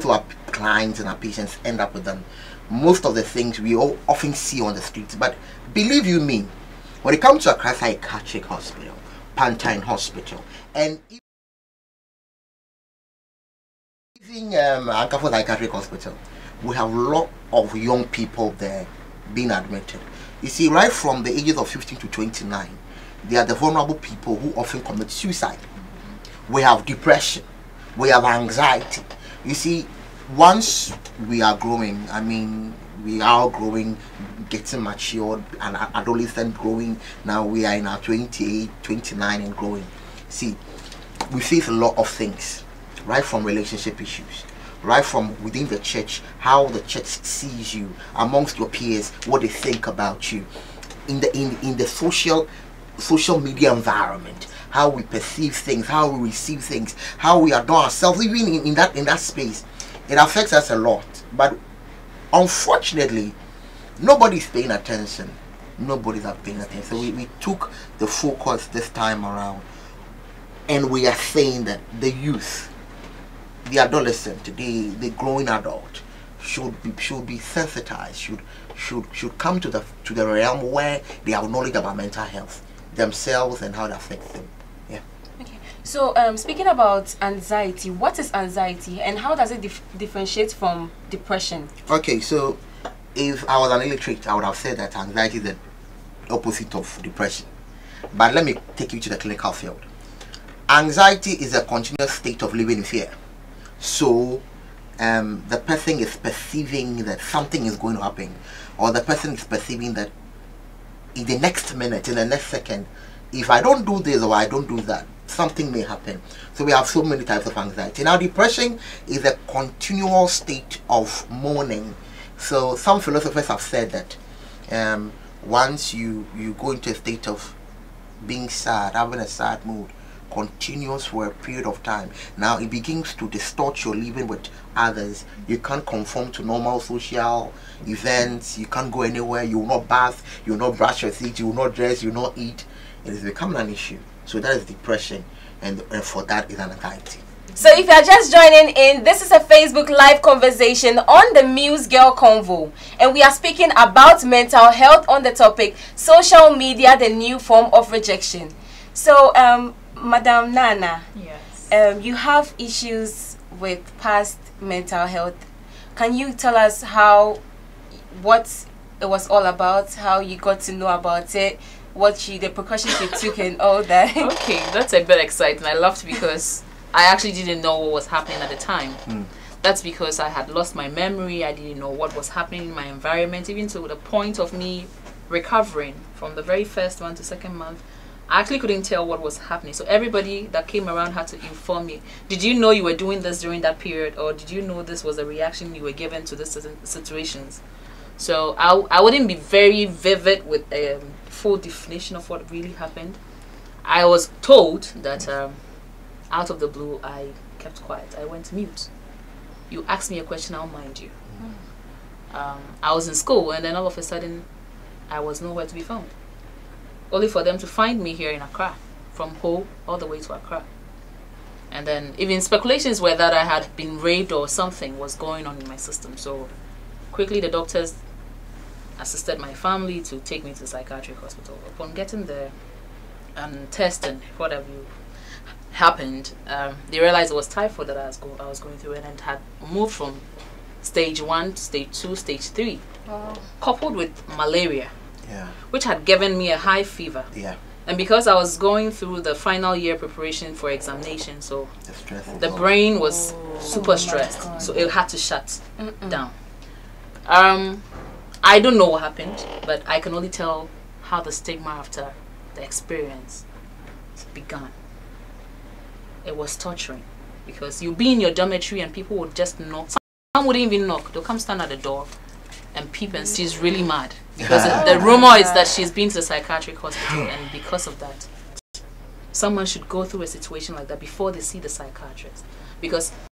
most of our clients and our patients end up with them. Most of the things we all often see on the streets. But believe you me, when it comes to Accra Psychiatric Hospital, Pantine Hospital, and even Ankafo Psychiatric Hospital, we have a lot of young people there being admitted. You see, right from the ages of 15 to 29, they are the vulnerable people who often commit suicide. We have depression, we have anxiety. You see, once we are growing, I mean, we are growing, getting matured, and adolescent growing. Now we are in our 28, 29 and growing. See, we face a lot of things, right from relationship issues, right from within the church, how the church sees you, amongst your peers, what they think about you, in the social media environment, how we perceive things, how we receive things, how we adore ourselves, even in that space. It affects us a lot. But unfortunately, nobody's paying attention. Nobody's paying attention. So we took the focus this time around, and we are saying that the youth, the adolescent, the growing adult should be sensitized, should come to the realm where they have knowledge about mental health themselves and how it affects them. Yeah. Okay. So speaking about anxiety, what is anxiety and how does it differentiate from depression? Okay, so if I was an illiterate, I would have said that anxiety is the opposite of depression. But let me take you to the clinical field. Anxiety is a continuous state of living in fear. So the person is perceiving that something is going to happen, or the person is perceiving that in the next minute, in the next second, if I don't do this or I don't do that, something may happen. So we have so many types of anxiety. Now depression is a continual state of mourning. So some philosophers have said that once you go into a state of being sad, having a sad mood, continuous for a period of time, now it begins to distort your living with others. You can't conform to normal social events, you can't go anywhere, you will not bath, you will not brush your teeth, you will not dress, you will not eat. It is becoming an issue. So that is depression, and for that is anxiety. So if you are just joining in, this is a Facebook live conversation on the Muse Girl Convo, and we are speaking about mental health on the topic social media, the new form of rejection. So Madam Nana, yes, you have issues with past mental health. Can you tell us what it was all about, how you got to know about it, the precautions you took and all that? Okay, that's a bit exciting. I laughed because I actually didn't know what was happening at the time. That's because I had lost my memory. I didn't know what was happening in my environment, even to the point of me recovering from the very first month to second month. I actually couldn't tell what was happening. So everybody that came around had to inform me. Did you know you were doing this during that period? Or did you know this was a reaction you were given to this situations? So I wouldn't be very vivid with a full definition of what really happened. I was told that out of the blue, I kept quiet. I went mute. You asked me a question, I'll mind you. I was in school, and then all of a sudden, I was nowhere to be found. Only for them to find me here in Accra, from Ho all the way to Accra. And then even speculations were that I had been raped or something was going on in my system. So quickly the doctors assisted my family to take me to the psychiatric hospital. Upon getting there and testing whatever happened, they realized it was typhoid that I was going through, and had moved from stage 1, stage 2, stage 3, coupled with malaria. Yeah. Which had given me a high fever. Yeah. And because I was going through the final year preparation for examination, so the brain was super stressed, so it had to shut down. I don't know what happened, but I can only tell how the stigma after the experience began. It was torturing, because you'll be in your dormitory and people would just knock. Some wouldn't even knock. They'll come stand at the door and peep, and she's really mad. Because the rumor is that she's been to the psychiatric hospital, and because of that, someone should go through a situation like that before they see the psychiatrist. Because